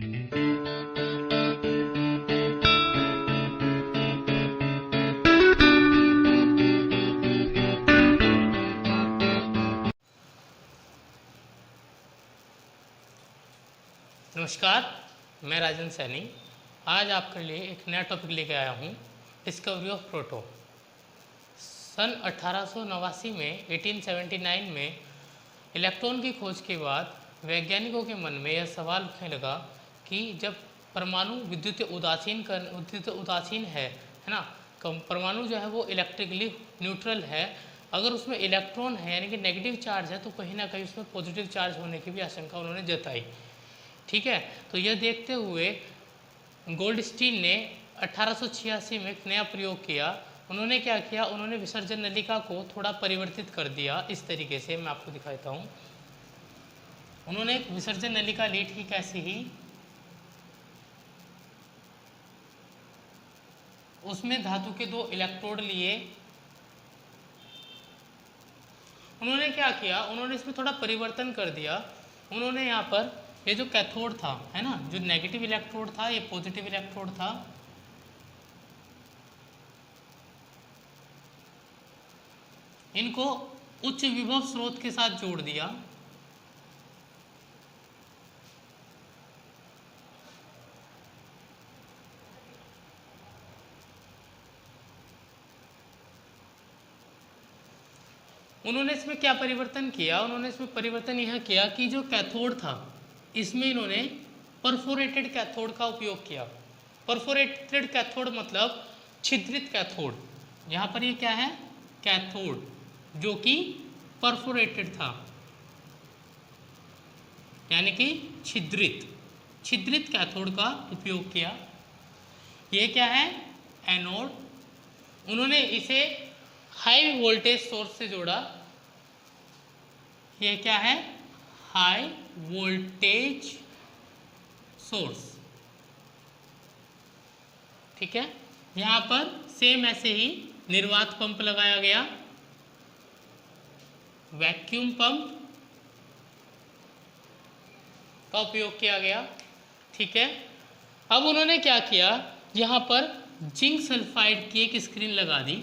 नमस्कार, मैं राजन सैनी। आज आपके लिए एक नया टॉपिक लेके आया हूँ, डिस्कवरी ऑफ प्रोटॉन। सन 1889 में 1879 में इलेक्ट्रॉन की खोज के बाद वैज्ञानिकों के मन में यह सवाल उठने लगा कि जब परमाणु विद्युत उदासीन है ना, परमाणु जो है वो इलेक्ट्रिकली न्यूट्रल है। अगर उसमें इलेक्ट्रॉन है यानी कि नेगेटिव चार्ज है तो कहीं ना कहीं उसमें पॉजिटिव चार्ज होने की भी आशंका उन्होंने जताई। ठीक है, तो यह देखते हुए गोल्डस्टीन ने 1886 में एक नया प्रयोग किया। उन्होंने क्या किया, उन्होंने विसर्जन नलिका को थोड़ा परिवर्तित कर दिया। इस तरीके से मैं आपको दिखाता हूँ। उन्होंने एक विसर्जन नलिका ली, ठीक ऐसी ही, उसमें धातु के 2 इलेक्ट्रोड लिए। उन्होंने क्या किया, उन्होंने इसमें थोड़ा परिवर्तन कर दिया। उन्होंने यहाँ पर ये जो कैथोड था, है ना, जो नेगेटिव इलेक्ट्रोड था, ये पॉजिटिव इलेक्ट्रोड था। इनको उच्च विभव स्रोत के साथ जोड़ दिया। उन्होंने इसमें क्या परिवर्तन किया, उन्होंने इसमें परिवर्तन यह किया कि जो कैथोड था इसमें इन्होंने परफोरेटेड कैथोड का उपयोग किया। परफोरेटेड कैथोड मतलब छिद्रित कैथोड। यहाँ पर ये क्या है, कैथोड जो कि परफोरेटेड था यानी कि छिद्रित कैथोड का उपयोग किया। ये क्या है, एनोड। उन्होंने इसे हाई वोल्टेज सोर्स से जोड़ा। ये क्या है, हाई वोल्टेज सोर्स। ठीक है, यहां पर सेम ऐसे ही निर्वात पंप लगाया गया, वैक्यूम पंप का उपयोग किया गया। ठीक है, अब उन्होंने क्या किया, यहां पर जिंक सल्फाइड की एक स्क्रीन लगा दी।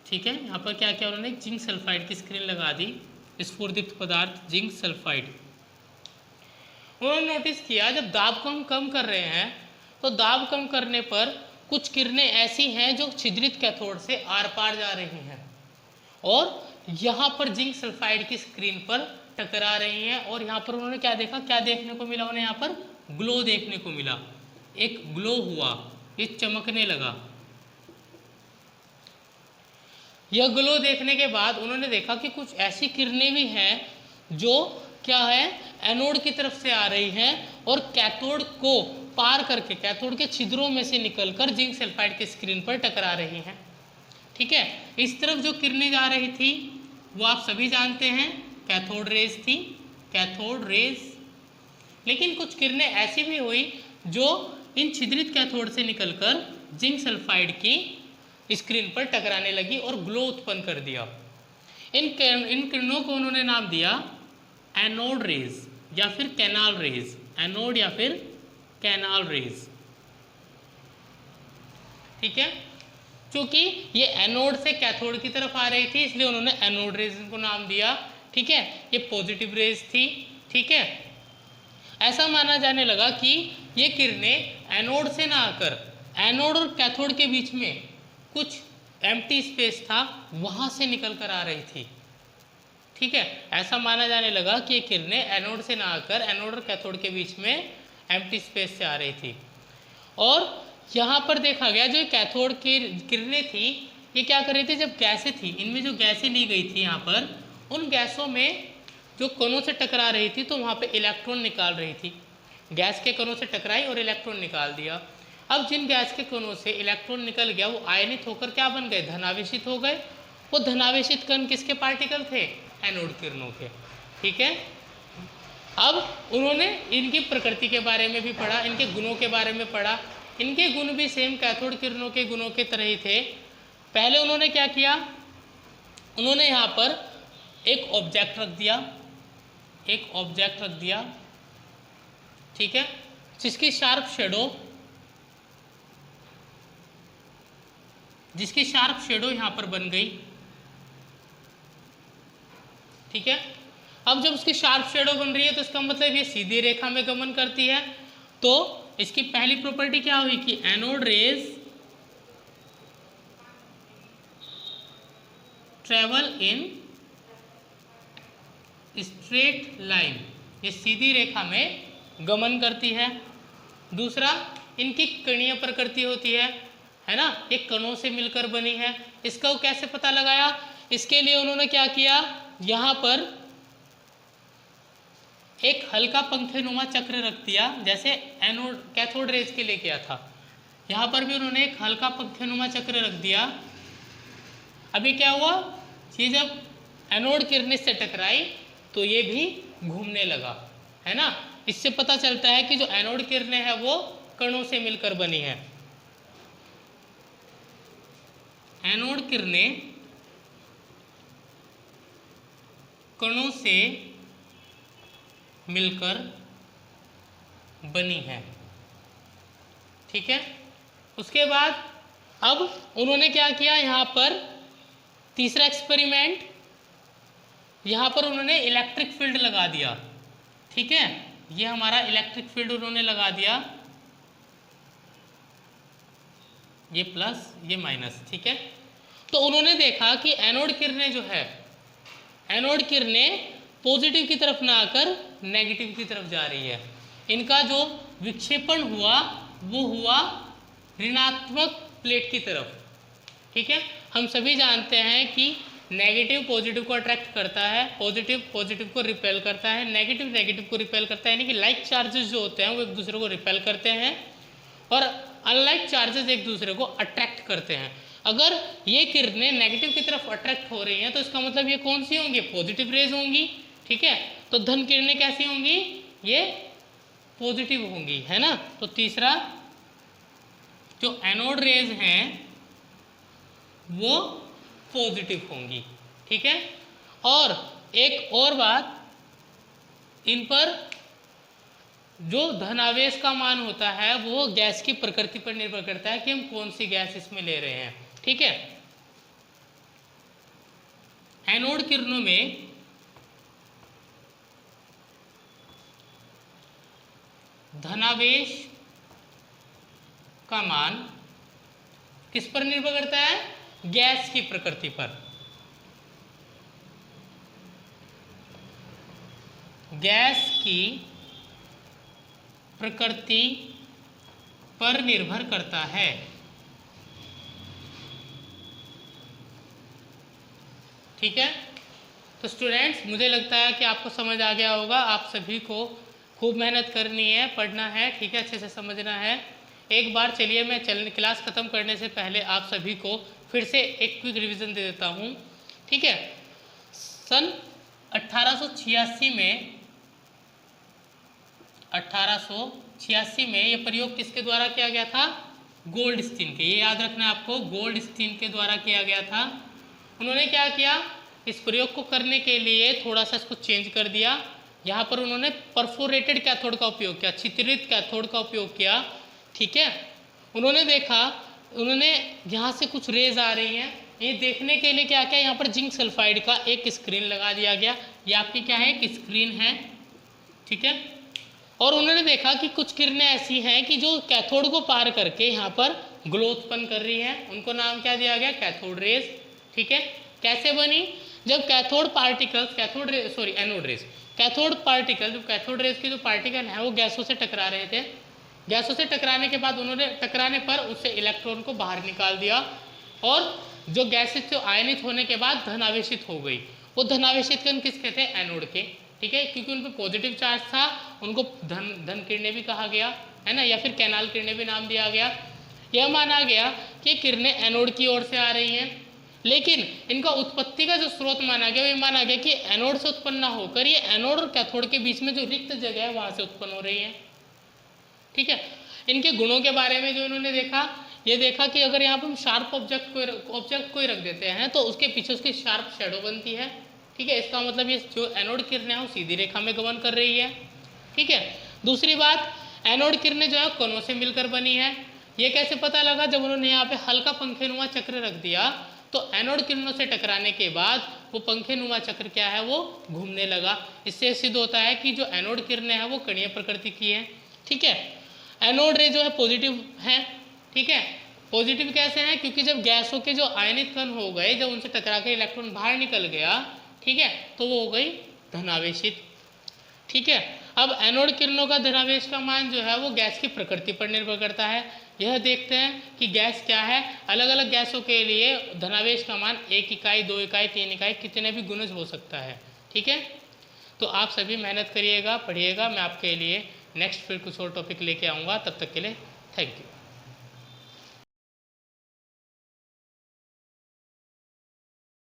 ठीक है, यहाँ पर क्या किया उन्होंने, जिंक सल्फाइड की स्क्रीन लगा दी, स्फुरदीप्त पदार्थ जिंक सल्फाइड। उन्होंने नोटिस किया जब दाब को हम कम कर रहे हैं तो दाब कम करने पर कुछ किरणें ऐसी हैं जो छिद्रित कैथोड से आर पार जा रही हैं और यहाँ पर जिंक सल्फाइड की स्क्रीन पर टकरा रही हैं। और यहाँ पर उन्होंने क्या देखा, क्या देखने को मिला उन्हें, यहाँ पर ग्लो देखने को मिला। एक ग्लो हुआ, ये चमकने लगा। यह ग्लो देखने के बाद उन्होंने देखा कि कुछ ऐसी किरणें भी हैं जो क्या है, एनोड की तरफ से आ रही हैं और कैथोड को पार करके कैथोड के छिद्रों में से निकलकर जिंक सल्फाइड की स्क्रीन पर टकरा रही हैं। ठीक है, इस तरफ जो किरणें जा रही थी वो आप सभी जानते हैं कैथोड रेज थी, कैथोड रेज। लेकिन कुछ किरणें ऐसी भी हुई जो इन छिद्रित कैथोड से निकलकर जिंक सल्फाइड की स्क्रीन पर टकराने लगी और ग्लो उत्पन्न कर दिया। इन किरणों को उन्होंने नाम दिया एनोड रेज या फिर कैनाल रेज, एनोड या फिर कैनाल रेज। ठीक है, क्योंकि ये एनोड से कैथोड की तरफ आ रही थी इसलिए उन्होंने एनोड रेज को नाम दिया। ठीक है, ये पॉजिटिव रेज थी। ठीक है, ऐसा माना जाने लगा कि ये किरणें एनोड से ना आकर एनोड और कैथोड के बीच में कुछ एम्प्टी स्पेस था वहां से निकल कर आ रही थी। ठीक है, ऐसा माना जाने लगा कि ये किरणें एनोड से ना आकर एनोड और कैथोड के बीच में एम्प्टी स्पेस से आ रही थी। और यहाँ पर देखा गया जो कैथोड की किरणें थी ये क्या कर रही थी, जब गैसें थी इनमें जो गैसें ली गई थी यहाँ पर, उन गैसों में जो कणों से टकरा रही थी तो वहाँ पे इलेक्ट्रॉन निकाल रही थी। गैस के कणों से टकराई और इलेक्ट्रॉन निकाल दिया। अब जिन गैस के कणों से इलेक्ट्रॉन निकल गया वो आयनित होकर क्या बन गए, धनावेशित हो गए। वो धनावेशित कण किसके पार्टिकल थे, एनोड किरणों के। ठीक है, अब उन्होंने इनकी प्रकृति के बारे में भी पढ़ा, इनके गुणों के बारे में पढ़ा। इनके गुण भी सेम कैथोड किरणों के गुणों के तरह ही थे। पहले उन्होंने क्या किया, उन्होंने यहाँ पर एक ऑब्जेक्ट रख दिया, ठीक है, जिसकी शार्प शेडो यहाँ पर बन गई, ठीक है। अब जब उसकी शार्प शेडो बन रही है तो इसका मतलब ये सीधी रेखा में गमन करती है। तो इसकी पहली प्रॉपर्टी क्या हुई कि anode rays travel in straight line, ये सीधी रेखा में गमन करती है। दूसरा, इनकी कणीय प्रकृति होती है ना, ये कणों से मिलकर बनी है। इसका वो कैसे पता लगाया? इसके लिए उन्होंने क्या किया, यहाँ पर एक हल्का पंखेनुमा चक्र रख दिया, जैसे एनोड कैथोड रेज के लिए किया था। यहाँ पर भी उन्होंने एक हल्का पंखेनुमा चक्र रख दिया। अभी क्या हुआ, ये जब एनोड किरण से टकराई तो ये भी घूमने लगा, है ना। इससे पता चलता है कि जो एनोड किरणें है वो कणों से मिलकर बनी है। एनोड किरणें कणों से मिलकर बनी है, ठीक है। उसके बाद अब उन्होंने क्या किया, यहाँ पर तीसरा एक्सपेरिमेंट, यहाँ पर उन्होंने इलेक्ट्रिक फील्ड लगा दिया, ठीक है। ये हमारा इलेक्ट्रिक फील्ड उन्होंने लगा दिया, ये प्लस ये माइनस, ठीक है। तो उन्होंने देखा कि एनोड किरणें जो है, एनोड किरणें पॉजिटिव की तरफ ना आकर नेगेटिव की तरफ जा रही है। इनका जो विक्षेपण हुआ वो हुआ ऋणात्मक प्लेट की तरफ, ठीक है। हम सभी जानते हैं कि नेगेटिव पॉजिटिव को अट्रैक्ट करता है, पॉजिटिव पॉजिटिव को रिपेल करता है, नेगेटिव नेगेटिव को रिपेल करता है, यानी कि लाइक चार्जेस जो होते हैं वो एक दूसरे को रिपेल करते हैं और अनलाइक चार्जेस एक दूसरे को अट्रैक्ट करते हैं। अगर ये किरणें नेगेटिव की तरफ अट्रैक्ट हो रही हैं तो इसका मतलब ये कौन सी होंगी, पॉजिटिव रेज होंगी, ठीक है। तो धन किरणें कैसी होंगी, ये पॉजिटिव होंगी, है ना। तो तीसरा, जो एनोड रेज हैं वो पॉजिटिव होंगी, ठीक है। और एक और बात, इन पर जो धनावेश का मान होता है वो गैस की प्रकृति पर निर्भर करता है कि हम कौन सी गैस इसमें ले रहे हैं, ठीक है। एनोड किरणों में धनावेश का मान किस पर निर्भर करता है, गैस की प्रकृति पर। गैस की प्रकृति पर निर्भर करता है, ठीक है। तो स्टूडेंट्स, मुझे लगता है कि आपको समझ आ गया होगा। आप सभी को खूब मेहनत करनी है, पढ़ना है, ठीक है, अच्छे से समझना है। एक बार चलिए मैं क्लास ख़त्म करने से पहले आप सभी को फिर से एक क्विक रिवीजन दे देता हूँ, ठीक है। सन 1886 में ये प्रयोग किसके द्वारा किया गया था, गोल्डस्टीन के। ये याद रखना है आपको, गोल्डस्टीन के द्वारा किया गया था। उन्होंने क्या किया, इस प्रयोग को करने के लिए थोड़ा सा इसको चेंज कर दिया। यहाँ पर उन्होंने परफोरेटेड कैथोड का उपयोग किया, छिद्रित कैथोड का उपयोग किया, ठीक है। उन्होंने देखा, उन्होंने यहाँ से कुछ रेज आ रही हैं, ये देखने के लिए क्या किया, यहाँ पर जिंक सल्फाइड का एक स्क्रीन लगा दिया गया। ये आपकी क्या है, एक स्क्रीन है, ठीक है। और उन्होंने देखा कि कुछ किरणें ऐसी हैं कि जो कैथोड को पार करके यहाँ पर ग्लो उत्पन्न कर रही हैं, उनको नाम क्या दिया गया, कैथोड रेज, ठीक है। कैसे बनी, जब cathode particles, anode rays, cathode particle, जो कैथोड रेज के जो पार्टिकल हैं वो गैसों से टकरा रहे थे। गैसों से टकराने के बाद उन्होंने टकराने पर उससे इलेक्ट्रॉन को बाहर निकाल दिया और जो गैसें जो आयनित होने के बाद धनावेशित हो गई। वो धनावेशित कण किसके थे, एनोड के, ठीक है, क्योंकि उन पर पॉजिटिव चार्ज था। उनको धन किरणें भी कहा गया, है ना, या फिर कैनाल किरणें भी नाम दिया गया। यह माना गया कि किरणें एनोड की ओर से आ रही हैं, लेकिन इनका उत्पत्ति का जो स्रोत माना गया, वो माना गया कि एनोड से उत्पन्न ना होकर ये एनोड और कैथोड के बीच में जो रिक्त जगह है वहाँ से उत्पन्न हो रही है, ठीक है। इनके गुणों के बारे में जो इन्होंने देखा, ये देखा कि अगर यहाँ पर हम शार्प ऑब्जेक्ट को ही रख देते हैं तो उसके पीछे उसकी शार्प शेडो बनती है, ठीक है। इसका मतलब ये जो एनोड किरणें हैं वो सीधी रेखा में गमन कर रही है, ठीक है। दूसरी बात, एनोड किरणें जो है कणों से मिलकर बनी है। ये कैसे पता लगा? जब उन्होंने यहाँ पे हल्का पंखेनुमा चक्र रख दिया तो एनोड किरणों से टकराने के बाद वो पंखेनुमा चक्र क्या है, वो घूमने लगा। इससे सिद्ध होता है कि जो एनोड किरणें हैं वो कणीय प्रकृति की है। ठीक है, एनोड रे जो है पॉजिटिव है। ठीक है, पॉजिटिव कैसे हैं? क्योंकि जब गैसों के जो आयनित कण हो गए, जब उनसे टकरा के इलेक्ट्रॉन बाहर निकल गया, ठीक है, तो वो हो गई धनावेशित। ठीक है, अब एनोड किरणों का धनावेश का मान जो है वो गैस की प्रकृति पर निर्भर करता है। यह देखते हैं कि गैस क्या है। अलग अलग गैसों के लिए धनावेश का मान 1 इकाई, 2 इकाई, 3 इकाई, कितने भी गुणज हो सकता है। ठीक है, तो आप सभी मेहनत करिएगा, पढ़िएगा। मैं आपके लिए नेक्स्ट फिर कुछ और टॉपिक लेके आऊँगा। तब तक के लिए थैंक यू।